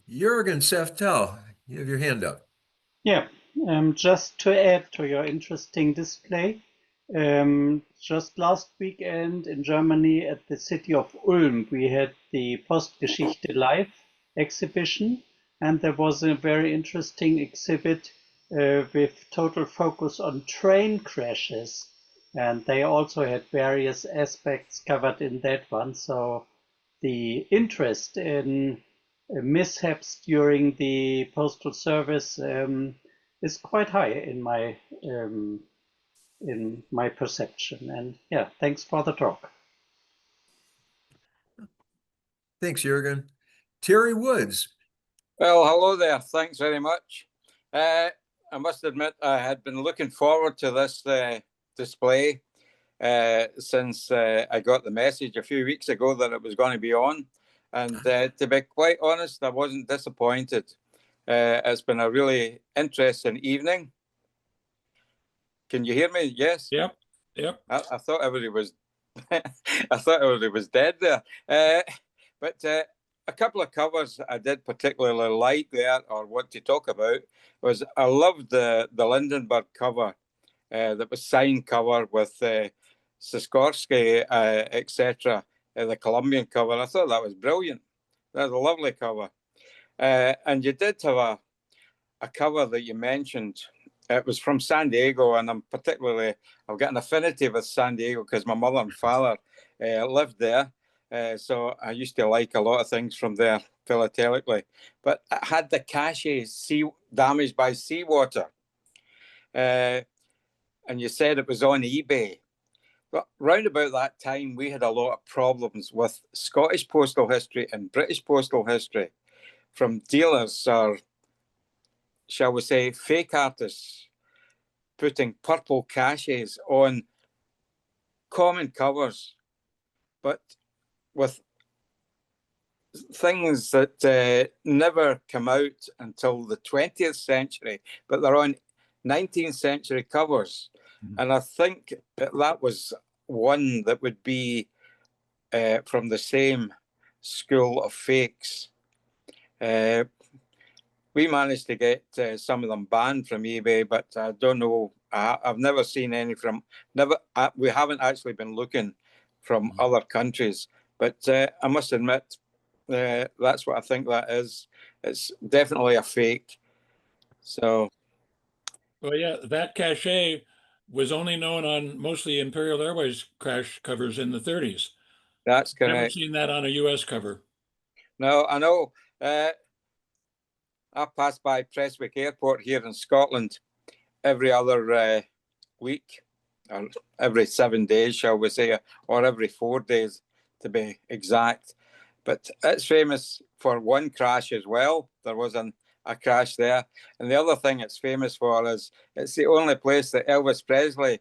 Jürgen Seftel, you have your hand up. Yeah, just to add to your interesting display, just last weekend in Germany at the city of Ulm, we had the Postgeschichte Live exhibition, and there was a very interesting exhibit with total focus on train crashes. And they also had various aspects covered in that one. So the interest in mishaps during the postal service is quite high in my perception. And yeah, thanks for the talk. Thanks, Jürgen. Terry Woods. Well, hello there. Thanks very much. I must admit, I had been looking forward to this display since I got the message a few weeks ago that it was going to be on. And to be quite honest, I wasn't disappointed. It's been a really interesting evening. Can you hear me? Yes. Yep. Yep. I thought everybody was. I thought everybody was dead there. But a couple of covers I did particularly like there, or want to talk about, was I loved the Lindenberg cover, that was signed cover with Sikorsky, etc. The Colombian cover. I thought that was brilliant. That was a lovely cover. And you did have a cover that you mentioned. It was from San Diego, and I've got an affinity with San Diego because my mother and father lived there. So I used to like a lot of things from there philatelically. But it had the cachet damaged by seawater. And you said it was on eBay. But round about that time, we had a lot of problems with Scottish postal history and British postal history from dealers, or shall we say, fake artists, putting purple cachets on common covers, but with things that never come out until the 20th century, but they're on 19th century covers. Mm-hmm. And I think that was one that would be from the same school of fakes. We managed to get some of them banned from eBay, but I don't know. I've never seen any from. We haven't actually been looking from other countries, but I must admit, that's what I think that is. It's definitely a fake. So. Well, yeah, that cachet was only known on mostly Imperial Airways crash covers in the 30s. That's correct. Never seen that on a U.S. cover. No, I know. I pass by Prestwick Airport here in Scotland every other week, or every 7 days, shall we say, or every 4 days to be exact. But it's famous for one crash as well. There was a crash there. And the other thing it's famous for is it's the only place that Elvis Presley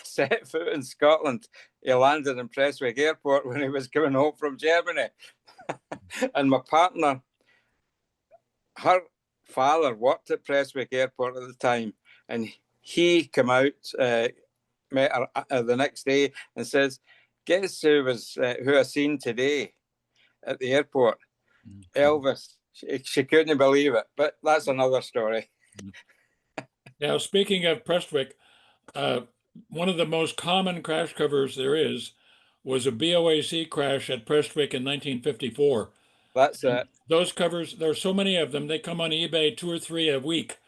set foot in Scotland. He landed in Prestwick Airport when he was coming home from Germany. And my partner, her father worked at Prestwick Airport at the time, and he came out, met her the next day, and says, "Guess who I seen today at the airport? Elvis." She couldn't believe it, but that's another story. Now, speaking of Prestwick, one of the most common crash covers there is was a BOAC crash at Prestwick in 1954. That's it. Those covers, there are so many of them, they come on eBay 2 or 3 a week.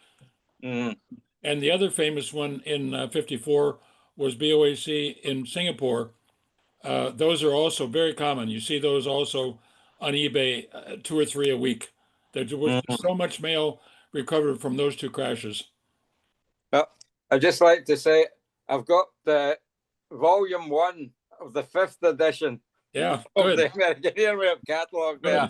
Mm. And the other famous one in 54 was BOAC in Singapore. Those are also very common. You see those also on eBay 2 or 3 a week. There was so much mail recovered from those 2 crashes. Well, I'd just like to say I've got the volume 1 of the 5th edition. Yeah, of the American Airwave catalogue there.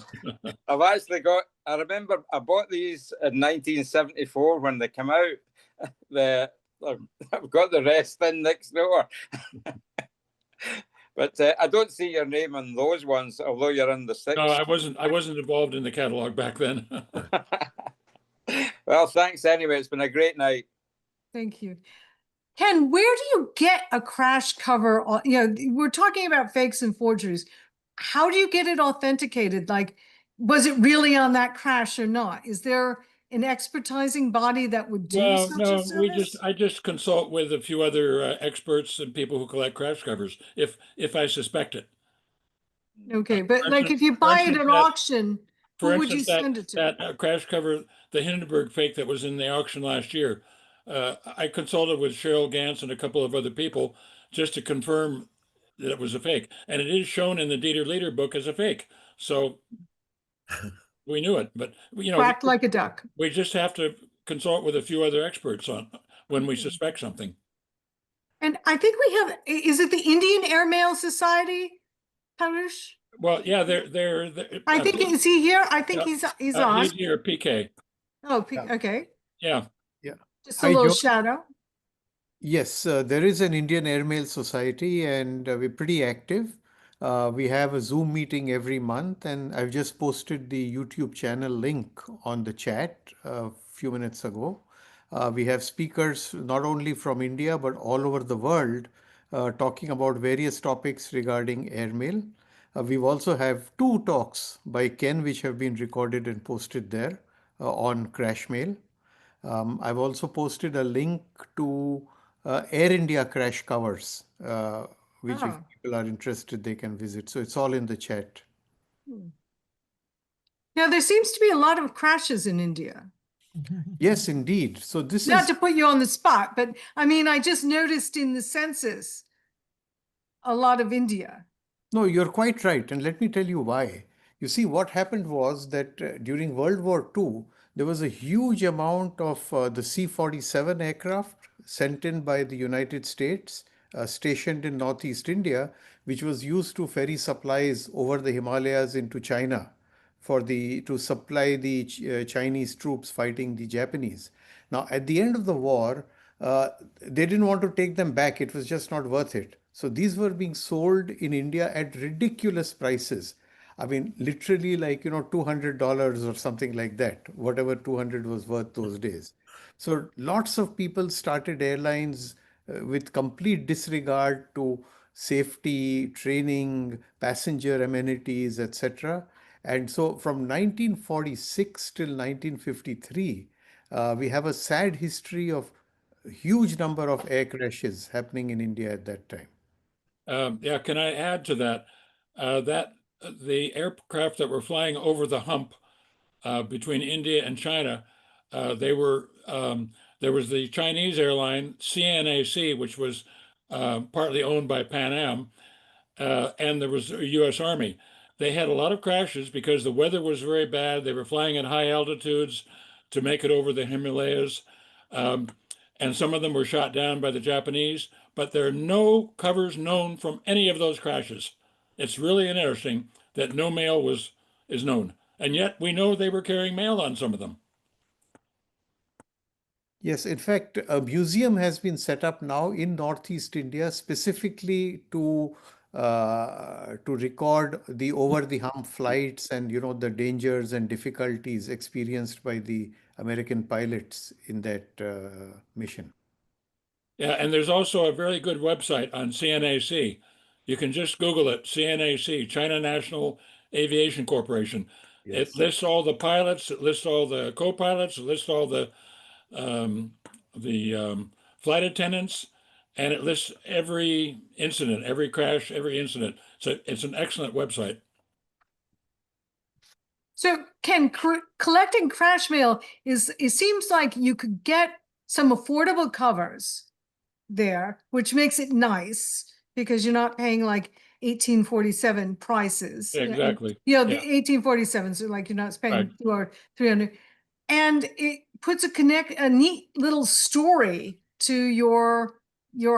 I've actually got, I remember I bought these in 1974 when they came out. I've got the rest in next door. But I don't see your name on those ones, although you're in the 6th. No, I wasn't involved in the catalog back then. Well, thanks anyway. It's been a great night. Thank you. Ken, where do you get a crash cover? We're talking about fakes and forgeries. How do you get it authenticated? Like, was it really on that crash or not? Is there an expertising body that would do such a service? I just consult with a few other experts and people who collect crash covers if I suspect it. Okay, but like if you buy it at auction, who would you send it to? That crash cover, the Hindenburg fake that was in the auction last year, I consulted with Cheryl Gantz and a couple of other people just to confirm that it was a fake. And it is shown in the Dieter Leader book as a fake. So we knew it, but Quacked like a duck. we just have to consult with a few other experts on when we suspect something. And I think we have, is it the Indian Airmail Society, Parush? Well, yeah, they're I think, is he here? I think yeah, he's on. he's here, PK. Oh, Yeah. okay. Yeah. Yeah. Just a Hi, little Joe. shout out. Yes, there is an Indian Airmail Society, and we're pretty active. We have a Zoom meeting every month, and I've just posted the YouTube channel link on the chat a few minutes ago. We have speakers not only from India but all over the world talking about various topics regarding airmail. We've also have 2 talks by Ken which have been recorded and posted there on Crashmail. I've also posted a link to Air India crash covers, which if Oh. people are interested, they can visit. So it's all in the chat. Now, there seems to be a lot of crashes in India. Yes, indeed. So this Not is to put you on the spot, but I mean, I just noticed in the census a lot of India. no, you're quite right. And let me tell you why. You see, what happened was that during World War II, there was a huge amount of the C-47 aircraft sent in by the United States, stationed in Northeast India, which was used to ferry supplies over the Himalayas into China for the to supply the Chinese troops fighting the Japanese. Now, at the end of the war, they didn't want to take them back. It was just not worth it. So these were being sold in India at ridiculous prices. I mean, literally like, $200 or something like that, whatever 200 was worth those days. So lots of people started airlines with complete disregard to safety, training, passenger amenities, etc. And so from 1946 till 1953, we have a sad history of a huge number of air crashes happening in India at that time. Yeah, can I add to that? The aircraft that were flying over the hump between India and China, there was the Chinese airline CNAC, which was partly owned by Pan Am, and there was the U.S. Army. They had a lot of crashes because the weather was very bad. They were flying at high altitudes to make it over the Himalayas, and some of them were shot down by the Japanese. But there are no covers known from any of those crashes. It's really interesting that no mail is known, and yet we know they were carrying mail on some of them. Yes, in fact, a museum has been set up now in Northeast India specifically to record the over-the-hump flights and the dangers and difficulties experienced by the American pilots in that mission. Yeah, and there's also a very good website on CNAC. You can just Google it, CNAC, China National Aviation Corporation. Yes. It lists all the pilots, it lists all the co-pilots, it lists all the flight attendants, and it lists every incident, every crash, every incident. So it's an excellent website. So Ken, collecting crash mail it seems like you could get some affordable covers there, which makes it nice because you're not paying like 1847 prices. Yeah, exactly. The Yeah. 1847s are like you're not paying Right. 200 or 300. And it puts a neat little story to your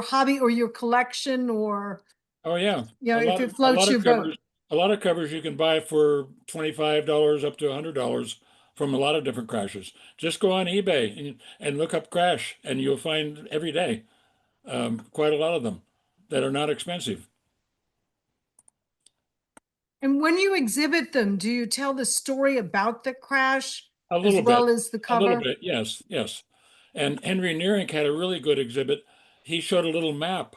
hobby or your collection, or Oh yeah. if it floats your boat. A lot of covers you can buy for $25 up to $100 from a lot of different crashes. Just go on eBay and look up crash, and you'll find every day quite a lot of them that are not expensive. And when you exhibit them, do you tell the story about the crash A little as well bit. as the A cover? little bit, yes, yes. And Henry Nearink had a really good exhibit. He showed a little map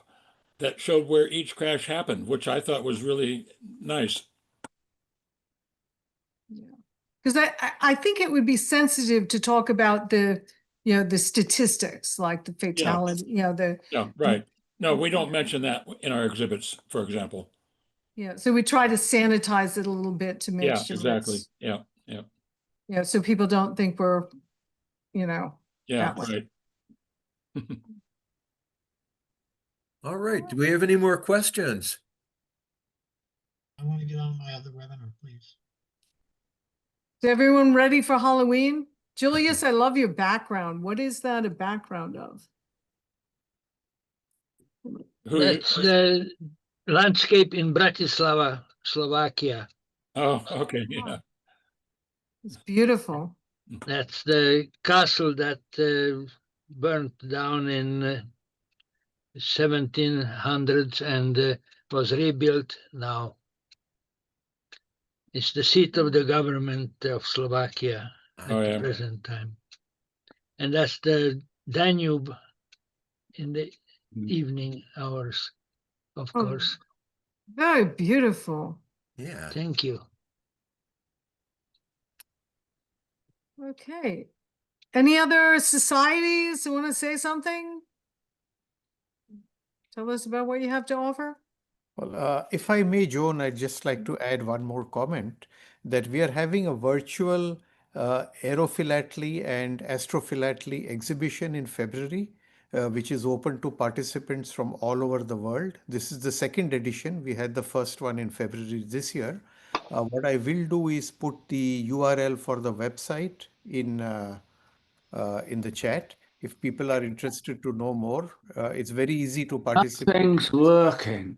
that showed where each crash happened, which I thought was really nice. Because I think it would be sensitive to talk about the statistics, like the fatality, Yeah, right. No, we don't mention that in our exhibits, for example. Yeah, so we try to sanitize it a little bit to make Yeah, sure exactly. it's, Yeah. so people don't think we're, Yeah, that way. right. All right. Do we have any more questions? I want to get on my other webinar, please. Is everyone ready for Halloween? Julius, I love your background. What is that a background of? That's the landscape in Bratislava, Slovakia. Oh, okay, yeah. It's beautiful. That's the castle that burnt down in 1700s and was rebuilt now. It's the seat of the government of Slovakia at Oh, the yeah. present time. And that's the Danube in the evening hours, of Oh. course. Very beautiful. Yeah. Thank you. Okay. Any other societies who want to say something? Tell us about what you have to offer. Well, if I may, Joan, I'd just like to add one more comment that we are having a virtual aerophilately and astrophilately exhibition in February, which is open to participants from all over the world. This is the second edition. We had the first one in February this year. What I will do is put the URL for the website in the chat. If people are interested to know more, it's very easy to participate. Nothing's working.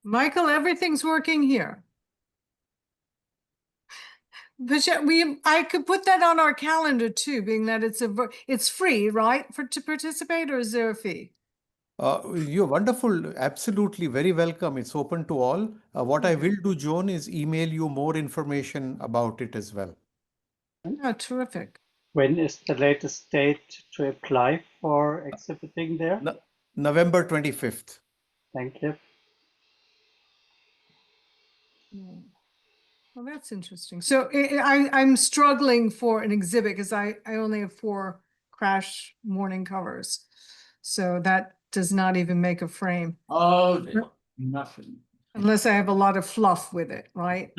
Michael, everything's working here. But I could put that on our calendar too, being that it's free, right, to participate, or is there a fee? You're wonderful. Absolutely. Very welcome. It's open to all. What I will do, Joan, is email you more information about it as well. Oh, terrific. When is the latest date to apply for exhibiting there? November 25th. Thank you. Well, that's interesting. So I'm struggling for an exhibit because I only have 4 crash morning covers. So that does not even make a frame. Oh, nothing. Unless I have a lot of fluff with it, right?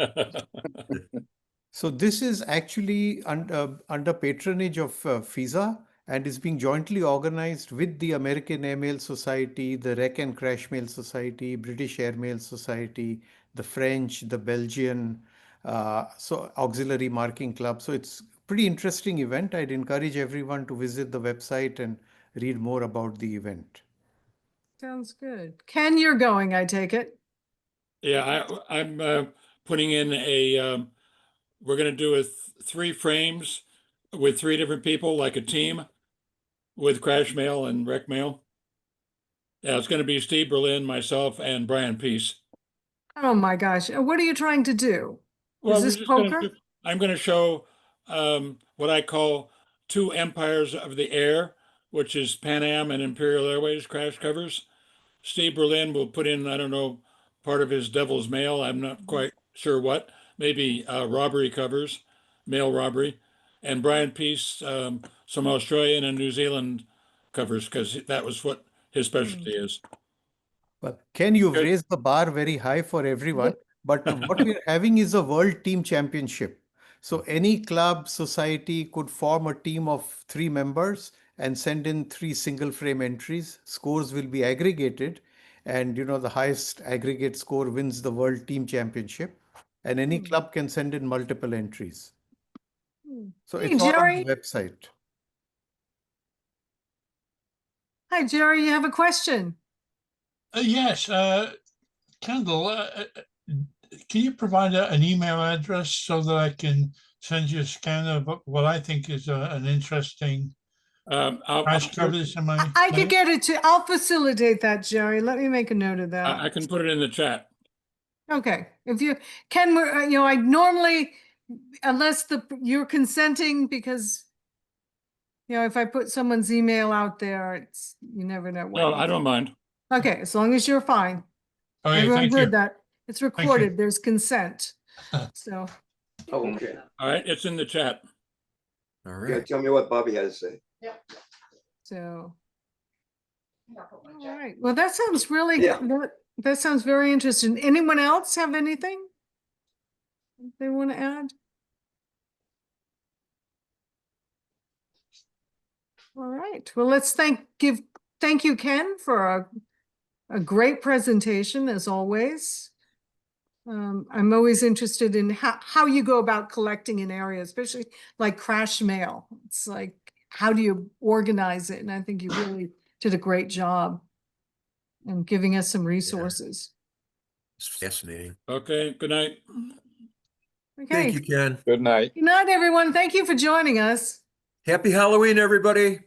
So this is actually under patronage of FISA and is being jointly organized with the American Airmail Society, the Wreck and Crash Mail Society, British Airmail Society, the French, the Belgian, so Auxiliary Marking Club. So it's pretty interesting event. I'd encourage everyone to visit the website and read more about the event. Sounds good. Ken, you're going, I take it. Yeah, I'm putting in a, we're going to do 3 frames with 3 different people, like a team with Crash Mail and Wreck Mail. Yeah, it's going to be Steve Berlin, myself, and Brian Peace. Oh my gosh. What are you trying to do? Well, Is this poker? I'm going to show what I call 2 empires of the air, which is Pan Am and Imperial Airways crash covers. Steve Berlin will put in, I don't know, part of his Devil's Mail. I'm not quite sure what. Maybe robbery covers, mail robbery. And Brian Peace, some Australian and New Zealand covers, because that was what his specialty is. Well, Ken, you've Good. raised the bar very high for everyone, but what we're having is a world team championship. So any club, society could form a team of 3 members and send in 3 single frame entries. Scores will be aggregated, and the highest aggregate score wins the world team championship. And any club can send in multiple entries. So Hey, it's all on Jerry. the website. Hi, Jerry, you have a question? Yes, Kendall, can you provide an email address so that I can send you a scan of what I think is an interesting crash covers in my I could get it to, I'll facilitate that, Jerry. Let me make a note of that. I can put it in the chat. Okay, if you can, I normally, unless you're consenting, because if I put someone's email out there, you never know what. No, I don't mind. Okay, as long as you're fine. Okay, Everyone thank heard you. that. It's recorded. There's consent. So. Oh, okay. All right, it's in the chat. All Yeah, right. tell me what Bobby has to say. So. All right. Well, that sounds really, Yeah. that sounds very interesting. Anyone else have anything they want to add? right. Well, let's thank you, Ken, for a great presentation as always. I'm always interested in how you go about collecting an area, especially like crash mail. It's like, how do you organize it? And I think you really did a great job in giving us some resources. It's fascinating. Okay, good night. Okay. Thank you, Ken. Good night. Good night, everyone. Thank you for joining us. Happy Halloween, everybody.